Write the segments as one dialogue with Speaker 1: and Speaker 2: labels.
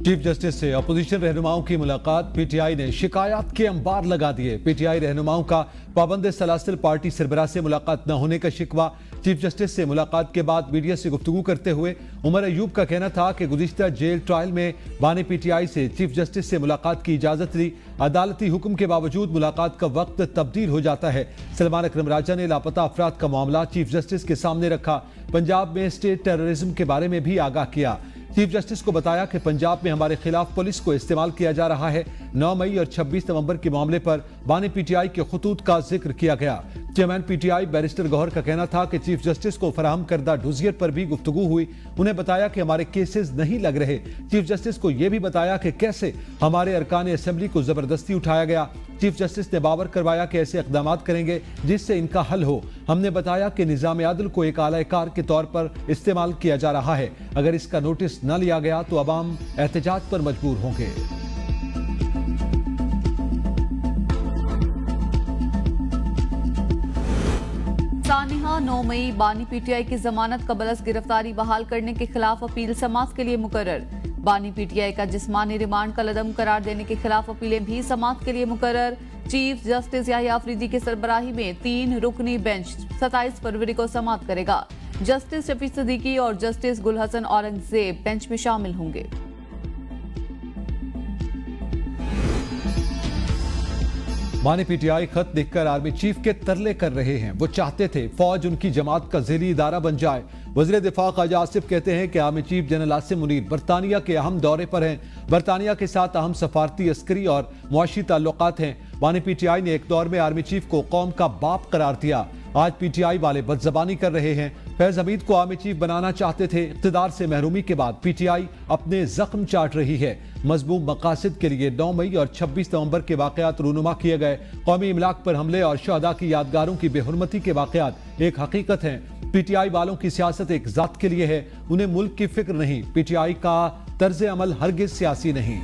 Speaker 1: Chief justice से opposition रहनुमाओं की मुलाकात। पीटीआई ने शिकायत के अंबार लगा दिए। पीटीआई रहनुमाओं का पाबंद सलासिल पार्टी सरबराह से मुलाकात न होने का शिकवा। चीफ जस्टिस से मुलाकात के बाद मीडिया से गुफ्तगू करते हुए उमर अयूब का कहना था कि गुज़िश्ता जेल ट्रायल में बानी पीटीआई से चीफ जस्टिस से मुलाकात की इजाजत ली। अदालती हुक्म के बावजूद मुलाकात का वक्त तब्दील हो जाता है। सलमान अकरम राजा ने लापता अफराद का मामला चीफ जस्टिस के सामने रखा। पंजाब में स्टेट टेररिज्म के बारे में भी आगाह किया। चीफ जस्टिस को बताया कि पंजाब में हमारे खिलाफ पुलिस को इस्तेमाल किया जा रहा है। 9 मई और 26 नवंबर के मामले पर बानी पीटीआई के खुतूत का जिक्र किया गया। चेयरमैन पीटीआई बैरिस्टर गौहर का कहना था कि चीफ जस्टिस को फराहम करदा डोजियर पर भी गुफ्तगू हुई। उन्हें बताया कि हमारे केसेस नहीं लग रहे। चीफ जस्टिस को यह भी बताया कि कैसे हमारे अरकान असेंबली को जबरदस्ती उठाया गया। चीफ जस्टिस ने बावर करवाया कि ऐसे इकदाम करेंगे जिससे इनका हल हो। हमने बताया कि निजाम आदल को एक आला-ए-कार के तौर पर इस्तेमाल किया जा रहा है। अगर इसका नोटिस न लिया गया तो अवाम एहतजाज पर मजबूर होंगे।
Speaker 2: सानिहा 9 मई बानी पीटीआई की जमानत कबलस गिरफ्तारी बहाल करने के खिलाफ अपील समाअत के लिए मुकर्रर। बानी पीटीआई का जिस्मानी रिमांड का लदम करार देने के खिलाफ अपीलें भी समाअत के लिए मुकर्रर। चीफ जस्टिस याहिया अफरीदी की सरबराही में 3 रुकनी बेंच 27 फरवरी को समाअत करेगा। जस्टिस शफी सिद्दीकी और जस्टिस गुल हसन औरंगजेब बेंच में शामिल होंगे।
Speaker 1: बानी पीटीआई खत लिखकर आर्मी चीफ के तरले कर रहे हैं। वो चाहते थे फौज उनकी जमात का ज़ेली इदारा बन जाए। वज़ीर दिफा ख्वाजा आसिफ कहते हैं कि army chief general Asim Munir बरतानिया के अहम दौरे पर हैं। बरतानिया के साथ अहम सफारती, अस्करी और मुआशी ताल्लुकात हैं। बानी पीटीआई ने एक दौर में आर्मी चीफ को कौम का बाप करार दिया। आज पीटीआई वाले बदजबानी कर रहे हैं। फैज हमीद को आर्मी चीफ बनाना चाहते थे। इख्तिदार से महरूमी के बाद पीटीआई अपने जख्म चाट रही है। मजबूब मकासद के लिए 9 मई और 26 नवंबर के वाकयात रूनुमा किए गए। कौमी इमलाक पर हमले और शहदा की यादगारों की बेहुरमती के वाकयात एक हकीकत हैं। पीटीआई वालों की सियासत एक जात के लिए है, उन्हें मुल्क की फिक्र नहीं। पीटीआई का तर्ज अमल हरगिज सियासी नहीं।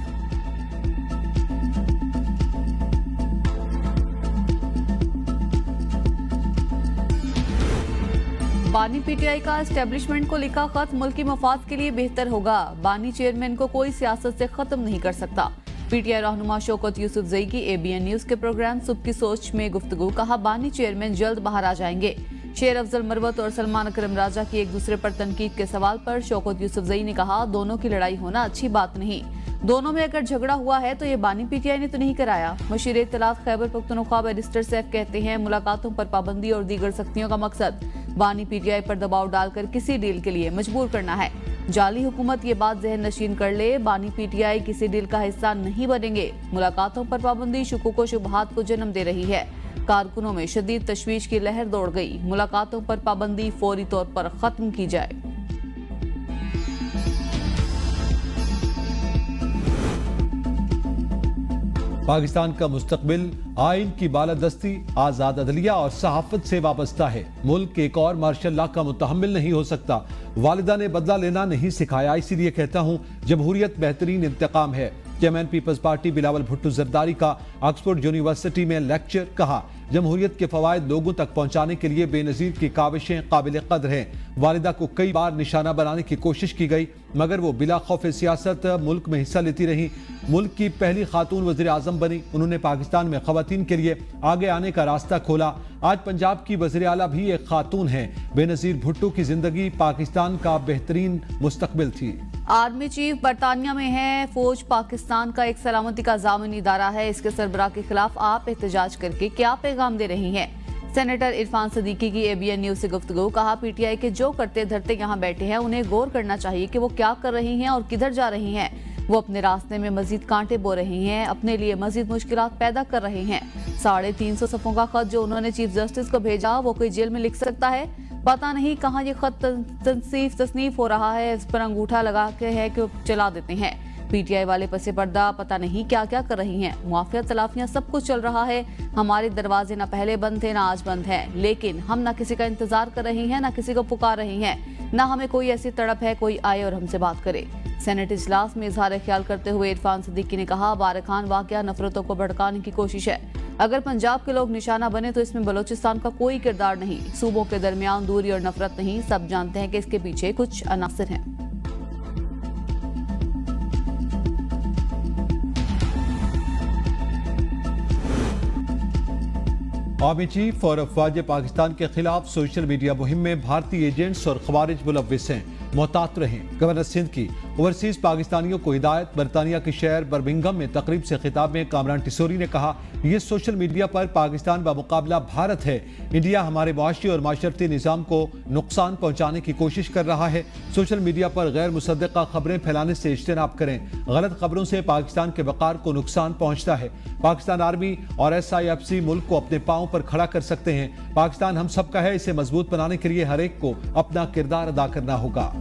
Speaker 2: बानी पीटीआई का एस्टेब्लिशमेंट को लिखा खत मुल्की मफाद के लिए बेहतर होगा। बानी चेयरमैन को कोई सियासत से खत्म नहीं कर सकता। पीटीआई रहनुमा शौकत यूसुफजई की एबीएन न्यूज के प्रोग्राम सुबह की सोच में गुफ्तगू। कहा बानी चेयरमैन जल्द बाहर आ जाएंगे। शेर अफजल मरवत और सलमान अकरम राजा की एक दूसरे पर तनकीद के सवाल पर शौकत यूसुफजई ने कहा दोनों की लड़ाई होना अच्छी बात नहीं। दोनों में अगर झगड़ा हुआ है तो ये बानी पीटीआई ने तो नहीं कराया। मशीर इत्तलात खैबर पख्तूनख्वा बैरिस्टर सैफ कहते हैं मुलाकातों पर पाबंदी और दीगर सख्तियों का मकसद बानी पीटीआई पर दबाव डालकर किसी डील के लिए मजबूर करना है। जाली हुकूमत ये बात जहन नशीन कर ले, बानी पीटीआई किसी डील का हिस्सा नहीं बनेंगे। मुलाकातों पर पाबंदी शुकूक व शुबहात को जन्म दे रही है। कारकुनों में शदीद तशवीश की लहर दौड़ गई। मुलाकातों पर पाबंदी फौरी तौर पर खत्म की जाए।
Speaker 1: पाकिस्तान का मुस्तकबिल आइन की बालादस्ती, आजाद अदलिया और सहाफत से वाबस्ता है। मुल्क एक और मार्शल लॉ का मुतहम्मिल नहीं हो सकता। वालिदा ने बदला लेना नहीं सिखाया, इसीलिए कहता हूँ जमहूरियत बेहतरीन इंतकाम है। Chairman Peoples Party Bilawal Bhutto Zardari का ऑक्सफोर्ड यूनिवर्सिटी में लेक्चर। कहा जमहूरियत के फवायद लोगों तक पहुंचाने के लिए बेनजीर की काविशें काबिल कदर हैं। वालिदा को कई बार निशाना बनाने की कोशिश की गई मगर वो बिला खौफ सियासत मुल्क में हिस्सा लेती रही। मुल्क की पहली खातून वज़ीर आज़म बनी। उन्होंने पाकिस्तान में खवातीन के लिए आगे आने का रास्ता खोला। आज पंजाब की वज़ीर आला भी एक खातून है। बेनजीर भुट्टो की जिंदगी पाकिस्तान का बेहतरीन मुस्तकबिल थी।
Speaker 2: आर्मी चीफ बरतानिया में है। फौज पाकिस्तान का एक सलामती का जामिन इदारा है। इसके सरबराह के खिलाफ आप एहतजाज करके क्या पैगाम दे रही हैं? सेनेटर इरफान सिद्दीकी की एबीएन न्यूज से गुफ्तगू। कहा पीटीआई के जो करते धरते यहाँ बैठे हैं उन्हें गौर करना चाहिए कि वो क्या कर रही हैं और किधर जा रही हैं। वो अपने रास्ते में मजीद कांटे बो रही हैं, अपने लिए मजीद मुश्किलात पैदा कर रही हैं। 350 सफ़ों का खत जो उन्होंने चीफ जस्टिस को भेजा वो कोई जेल में लिख सकता है? पता नहीं कहाँ ये खत तसनीफ हो रहा है। इस पर अंगूठा लगा के है कि चला देते हैं। पीटीआई वाले पसे पर्दा पता नहीं क्या क्या कर रही हैं। मुआफिया तलाफियां सब कुछ चल रहा है। हमारे दरवाजे ना पहले बंद थे ना आज बंद है, लेकिन हम ना किसी का इंतजार कर रही हैं ना किसी को पुकार रही हैं। ना हमें कोई ऐसी तड़प है कोई आए और हमसे बात करे। सेनेट इजलास में इजहार ख्याल करते हुए इरफान सिद्दीकी ने कहा बारखान वाकया नफरतों को भड़काने की कोशिश है। अगर पंजाब के लोग निशाना बने तो इसमें बलोचिस्तान का कोई किरदार नहीं। सूबों के दरमियान दूरी और नफरत नहीं। सब जानते हैं कि इसके पीछे कुछ अनासिर हैं।
Speaker 1: आर्मी चीफ और अफवाज पाकिस्तान के खिलाफ सोशल मीडिया मुहिम में भारतीय एजेंट्स और खवारिज मुलव्विस हैं, मोहतात रहें। गवर्नर सिंध की ओवरसीज पाकिस्तानियों को हिदायत। बरतानिया के शहर बर्मिंघम में तकरीब से खिताब में कामरान टिसोरी ने कहा, यह सोशल मीडिया पर पाकिस्तान बमुकाबला भारत है। इंडिया हमारे मुआशी और माशरती निज़ाम को नुकसान पहुंचाने की कोशिश कर रहा है। सोशल मीडिया पर गैर मुसद्दक़ा खबरें फैलाने से इज्तनाब करें। गलत खबरों से पाकिस्तान के वक़ार को नुकसान पहुंचता है। पाकिस्तान आर्मी और SIFC मुल्क को अपने पांव पर खड़ा कर सकते हैं। पाकिस्तान हम सबका है, इसे मजबूत बनाने के लिए हर एक को अपना किरदार अदा करना होगा।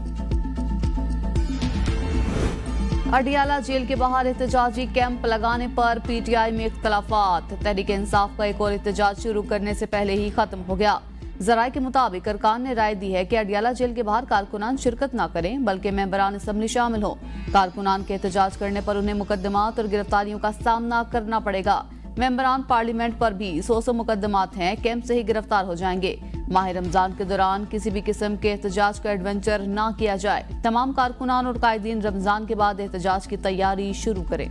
Speaker 2: अडियाला जेल के बाहर एहतजाजी कैंप लगाने पर PTI में इख्तलाफात। तहरीक इंसाफ का एक और एहतजाज शुरू करने से पहले ही खत्म हो गया। जराये के मुताबिक अरकान ने राय दी है कि अडियाला जेल के बाहर कारकुनान शिरकत न करें, बल्कि मेंबरान असम्बली शामिल हो। कारकुनान के एहतजाज करने पर उन्हें मुकदमात और गिरफ्तारियों का सामना करना पड़ेगा। मेंबरान पार्लियामेंट पर भी 100 मुकदमात हैं, कैंप से ही गिरफ्तार हो जाएंगे। माह रमजान के दौरान किसी भी किस्म के एहतजाज का एडवेंचर ना किया जाए। तमाम कारकुनान और कायदीन रमजान के बाद एहतजाज की तैयारी शुरू करें।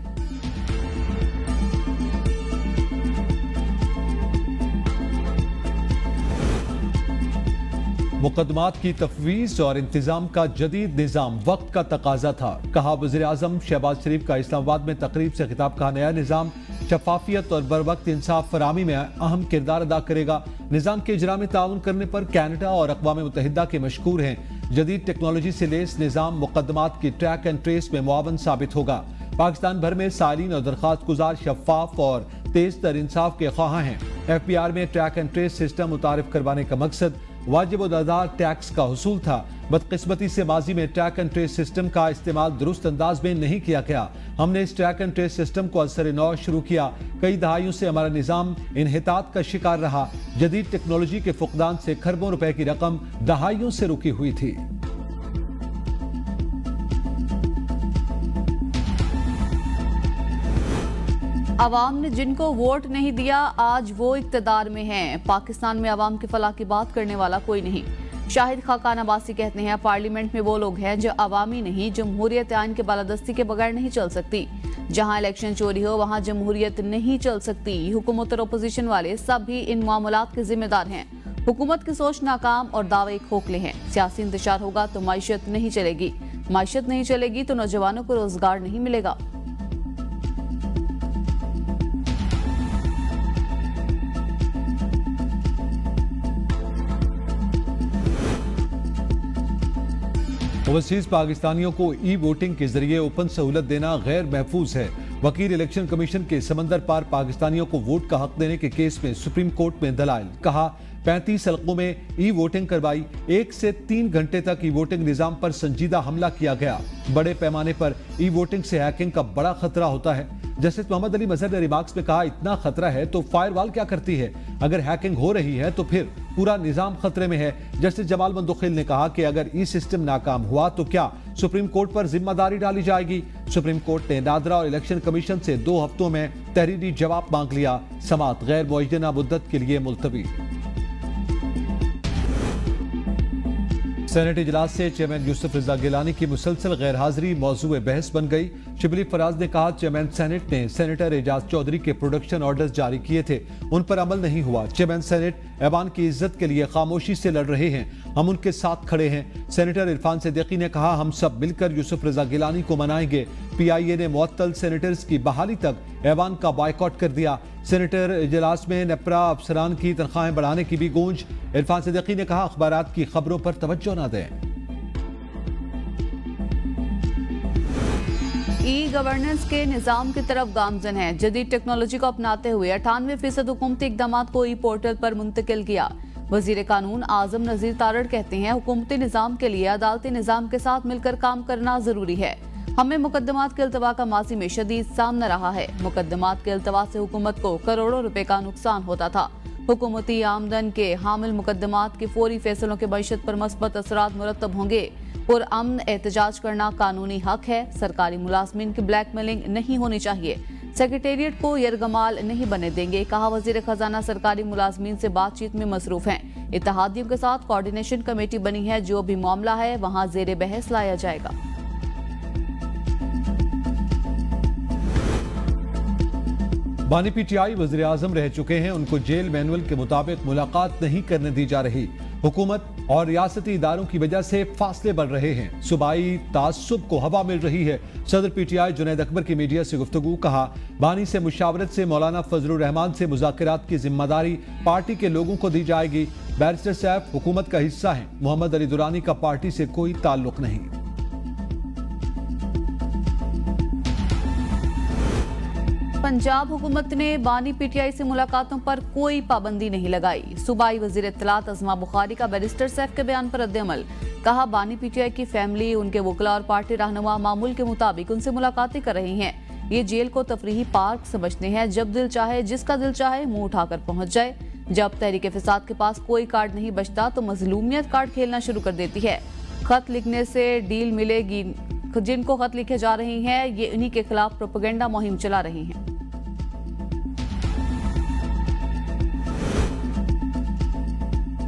Speaker 1: मुकदमात की तफवीज़ और इंतजाम का जदीद निज़ाम वक्त का तकाजा था, कहा वज़ीर आज़म शहबाज शरीफ का इस्लामाबाद में तकरीब से खिताब। का नया निज़ाम शफाफियत और बर वक्त इंसाफ फरामी में अहम किरदार अदा करेगा। निज़ाम के इजरा में ताउन करने पर कैनेडा और अक़वाम मुत्तहिदा के मशकूर हैं। जदीद टेक्नोलॉजी से लेस निज़ाम मुकदमात की ट्रैक एंड ट्रेस में मुआवन साबित होगा। पाकिस्तान भर में साइलिन और दरख्वास्त गुजार शफाफ और तेज तर इंसाफ के ख्वाह हैं। FBR में ट्रैक एंड ट्रेस सिस्टम मुतारिफ करवाने का मकसद वाजिब उदादार टैक्स का हुसूल था। बदकिस्मती से माजी में ट्रैक एंड ट्रेस सिस्टम का इस्तेमाल दुरुस्त अंदाज में नहीं किया गया। हमने इस ट्रैक एंड ट्रेस सिस्टम को असर नौ शुरू किया। कई दहाइयों से हमारा निज़ाम इन्हितात का शिकार रहा। जदीद टेक्नोलॉजी के फुकदान से खरबों रुपए की रकम दहाइयों से रुकी हुई थी।
Speaker 2: अवाम ने जिनको वोट नहीं दिया आज वो इक्तदार में हैं। पाकिस्तान में अवाम की फलाह की बात करने वाला कोई नहीं। शाहिद खाकान अब्बासी कहते हैं, पार्लियामेंट में वो लोग हैं जो अवामी नहीं, जमहूरियत आइन के बालादस्ती के बगैर नहीं चल सकती। जहां इलेक्शन चोरी हो वहां जमहूरियत नहीं चल सकती। हुकूमत और अपोजिशन वाले सब भी इन मामलात के जिम्मेदार हैं। हुकूमत की सोच नाकाम और दावे खोखले हैं। सियासी इंतशार होगा तो माइशत नहीं चलेगी, माइशत नहीं चलेगी तो नौजवानों को रोजगार नहीं मिलेगा।
Speaker 1: ओवरसीज पाकिस्तानियों को ई-वोटिंग के जरिए ओपन सहूलत देना गैर महफूज है। वकील इलेक्शन कमीशन के समंदर पार पाकिस्तानियों को वोट का हक देने के केस में सुप्रीम कोर्ट में दलाइल। कहा, 35 हलकों में ई-वोटिंग करवाई। 1 से 3 घंटे तक ई-वोटिंग निजाम पर संजीदा हमला किया गया। बड़े पैमाने पर ई-वोटिंग से हैकिंग का बड़ा खतरा होता है। जस्टिस मोहम्मद अली मजहर ने रिमार्क्स में कहा, इतना खतरा है तो फायरवॉल क्या करती है? अगर हैकिंग हो रही है तो फिर पूरा निजाम खतरे में है। जस्टिस जमाल मंदुखिल ने कहा कि अगर ई सिस्टम नाकाम हुआ तो क्या सुप्रीम कोर्ट पर जिम्मेदारी डाली जाएगी? सुप्रीम कोर्ट ने नादरा और इलेक्शन कमीशन से 2 हफ्तों में तहरीरी जवाब मांग लिया। समाअत गैर मुअय्यना मुद्दत के लिए मुलतवी। सेनेट इजलास से चेयरमैन यूसुफ रजा गिलानी की मुसलसल गैर हाजिरी मौजूए बहस बन गई। शिबली फराज ने कहा, चेयरमैन सेनेट ने सेनेटर एजाज चौधरी के प्रोडक्शन ऑर्डर्स जारी किए थे, उन पर अमल नहीं हुआ। चेयरमैन सेनेट ऐवान की इज्जत के लिए खामोशी से लड़ रहे हैं, हम उनके साथ खड़े हैं। सेनेटर इरफान सिद्दीकी ने कहा, हम सब मिलकर यूसुफ रजा गिलानी को मनाएंगे। PIA ने मुअत्तल सेनेटर्स की बहाली तक ऐवान का बायकॉट कर दिया। सेनेटर इजलास में नेपरा अफसरान की तनख्वाहें बढ़ाने की भी गूंज। इरफान सिद्दीकी ने कहा, अखबारात की खबरों पर तवज्जो न दें।
Speaker 2: ई गवर्नेंस के निजाम की तरफ गामजन है। जदीद टेक्नोलॉजी को अपनाते हुए 98% हुकूमती इकदाम को ई पोर्टल पर मुंतकिल किया। वजीर कानून आजम नजीर तारड़ कहते हैं, हुकूमती निजाम के लिए अदालती निजाम के साथ मिलकर काम करना जरूरी है। हमें मुकदमात के अल्तवा का माजी में शदीद सामना रहा है। मुकदमात के अल्तवा से हुकूमत को करोड़ों रुपए का नुकसान होता था। हुकूमती आमदन के हामिल मुकदमात के फौरी फैसलों के मईशत पर मस्बत असरात मुरतब होंगे। पुरअमन एहतजाज करना कानूनी हक है। सरकारी मुलाजमीन की ब्लैकमेलिंग नहीं होनी चाहिए। सेक्रेटेरिएट को यरगमाल नहीं बने देंगे, कहा वजीर खजाना। सरकारी मुलाजमीन से बातचीत में मसरूफ हैं। इत्तेहादियों के साथ कोऑर्डिनेशन कमेटी बनी है, जो भी मामला है वहां जेर बहस लाया जाएगा।
Speaker 1: बानी पीटीआई वज़ीर आज़म रह चुके हैं, उनको जेल मैनुअल के मुताबिक मुलाकात नहीं करने दी जा रही। हुकूमत और रियासती इदारों की वजह से फासले बढ़ रहे हैं। सूबाई तासुब को हवा मिल रही है। सदर पीटीआई जुनैद अकबर की मीडिया से गुफ्तगू। कहा, बानी से मुशावरत से मौलाना फजलुर रहमान से मुज़ाकरात की जिम्मेदारी पार्टी के लोगों को दी जाएगी। बैरिस्टर सैफ हुकूमत का हिस्सा हैं। मोहम्मद अली दुरानी का पार्टी से कोई ताल्लुक नहीं।
Speaker 2: पंजाब हुकूमत ने बानी पीटीआई से मुलाकातों पर कोई पाबंदी नहीं लगाई। सूबाई वजीर इत्तलात अज़मा बुखारी का बैरिस्टर सैफ के बयान पर रद्द-ए-अमल। कहा, बानी पीटीआई की फैमिली, उनके वकला और पार्टी रहनुमा मामूल के मुताबिक उनसे मुलाकातें कर रही हैं। ये जेल को तफरीही पार्क समझते हैं। जब दिल चाहे, जिसका दिल चाहे, मुंह उठाकर पहुंच जाए। जब तहरीक फिसाद के पास कोई कार्ड नहीं बचता तो मजलूमियत कार्ड खेलना शुरू कर देती है। खत लिखने से डील मिलेगी। जिनको खत लिखे जा रही हैं, ये इन्हीं के खिलाफ प्रोपेगेंडा मुहिम चला रही हैं।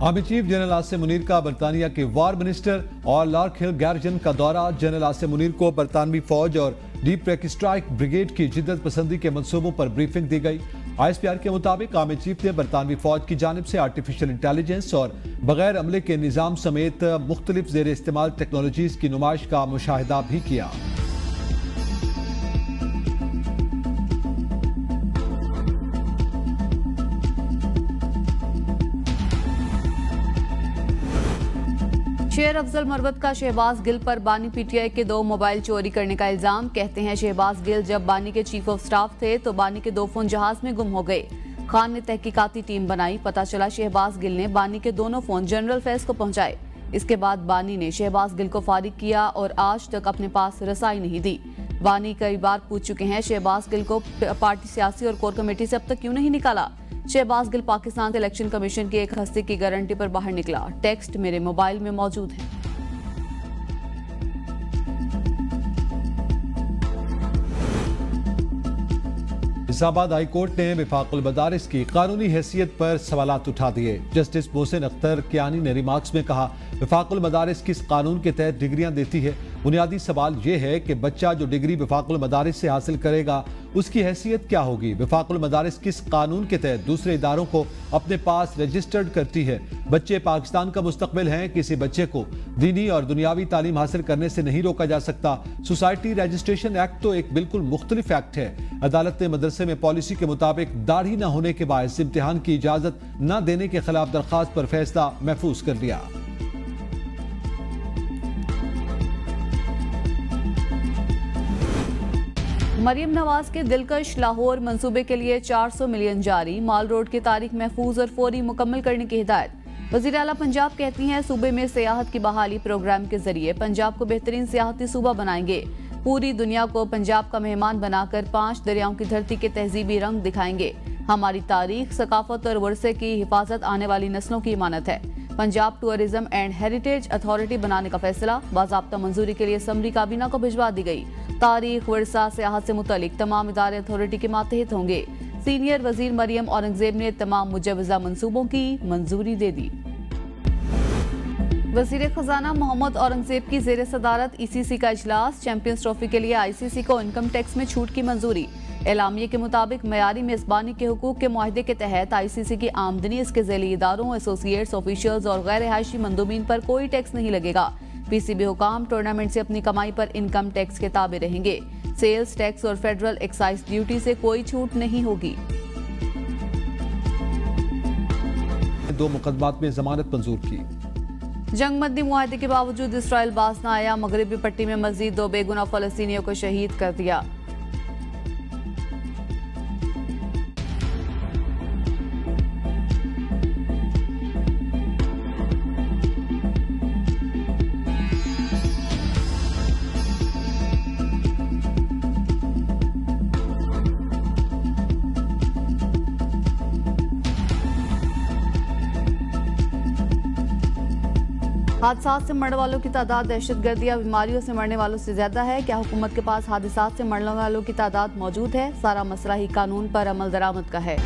Speaker 1: Army chief general Asim Munir का बरतानिया के वार मिनिस्टर और लॉर्ड हिल गैरिजन का दौरा। जनरल आसिम मुनीर को बरतानवी फौज और डीप ट्रैक स्ट्राइक ब्रिगेड की जिद्दत पसंदी के मंसूबों पर ब्रीफिंग दी गई। ISPR के मुताबिक आर्मी चीफ ने बरतानवी फौज की जानिब से आर्टिफिशियल इंटेलिजेंस और बगैर अमले के निज़ाम समेत मुख्तलिफ ज़ेर इस्तेमाल टेक्नोलॉजीज की नुमाइश का मुशाहिदा भी किया।
Speaker 2: शेर अफजल मरवत का शहबाज गिल पर बानी पीटीआई के 2 मोबाइल चोरी करने का इल्जाम। कहते हैं, शहबाज गिल जब बानी के चीफ ऑफ स्टाफ थे तो बानी के 2 फोन जहाज में गुम हो गए। खान ने तहकीकाती टीम बनाई। पता चला शहबाज गिल ने बानी के दोनों फोन जनरल फैज को पहुंचाए। इसके बाद बानी ने शहबाज गिल को फारिग किया और आज तक अपने पास रसाई नहीं दी। बानी कई बार पूछ चुके हैं, शहबाज गिल को पार्टी, सियासी और कोर कमेटी से अब तक क्यों नहीं निकाला। शहबाज गिल पाकिस्तान इलेक्शन कमीशन की एक हस्ती की गारंटी पर बाहर निकला। टेक्स्ट मेरे मोबाइल में मौजूद है।
Speaker 1: इस्लामाबाद हाई कोर्ट ने विफाकुल मदारिस की कानूनी हैसियत पर सवालात उठा दिए। जस्टिस मोहसिन अख्तर कियानी ने रिमार्क्स में कहा, विफाकुल मदारिस किस कानून के तहत डिग्रियां देती है। बुनियादी सवाल यह है कि बच्चा जो डिग्री विफाकुल मदारिस से हासिल करेगा उसकी हैसियत क्या होगी। विफाकुल मदारिस किस कानून के तहत दूसरे इदारों को अपने पास रजिस्टर्ड करती है। बच्चे पाकिस्तान का मुस्तकबिल हैं। किसी बच्चे को दीनी और दुनियावी तालीम हासिल करने से नहीं रोका जा सकता। सोसाइटी रजिस्ट्रेशन एक्ट तो एक बिल्कुल मुख्तलिफ एक्ट है। अदालत ने मदरसे में पॉलिसी के मुताबिक दाढ़ी न होने के बायस इम्तिहान की इजाजत न देने के खिलाफ दरखास्त पर फैसला महफूज कर दिया।
Speaker 2: मरियम नवाज के दिलकश लाहौर मंसूबे के लिए 400 मिलियन जारी। माल रोड की तारीख महफूज और फौरी मुकम्मल करने की हिदायत। वज़ीर आला पंजाब कहती हैं, सूबे में सियाहत की बहाली प्रोग्राम के जरिए पंजाब को बेहतरीन सियाहती सूबा बनाएंगे। पूरी दुनिया को पंजाब का मेहमान बनाकर 5 दरियाओं की धरती के तहजीबी रंग दिखाएंगे। हमारी तारीख, सकाफत और वर्से की हिफाजत आने वाली नस्लों की इमानत है। Punjab tourism and heritage authority बनाने का फैसला। बाज़ाब्ता मंजूरी के लिए समरी काबीना को भिजवा दी गई। तारीख, वर्सा, सियाहत से मुतालिक तमाम इदारे अथॉरिटी के मातहत होंगे। सीनियर वजीर मरियम औरंगजेब ने तमाम मुजवजा मंसूबों की मंजूरी दे दी। वजीर खजाना मोहम्मद औरंगजेब की जेर सदारत ECC का इजलास। चैंपियंस ट्रॉफी के लिए ICC को इनकम टैक्स में छूट की मंजूरी। एलामिये के मुताबिक मयारी मेजबानी के हुकूक के मुआहदे के तहत ICC की आमदनी, इसके ज़ेली इदारों, एसोसिएट्स, ऑफिशियल्स और गैर रिहायशी मंदूबीन पर कोई टैक्स नहीं लगेगा। PCB हुकाम टूर्नामेंट से अपनी कमाई पर इनकम टैक्स के ताबे रहेंगे। सेल्स टैक्स और फेडरल एक्साइज ड्यूटी से कोई छूट नहीं होगी।
Speaker 1: 2 मुकदमात में जमानत मंजूर की।
Speaker 2: जंगबंदी मुआहदे के बावजूद इसराइल बाज न आया। मगरबी पट्टी में मजीद 2 बेगुनाह फलस्तीनियों को शहीद कर दिया। हादसात से मरने वालों की तादाद दहशतगर्दी या बीमारियों से मरने वालों से ज्यादा है। क्या हुकूमत के पास हादसात से मरने वालों की तादाद मौजूद है? सारा मसला ही कानून पर अमल दरामद का है।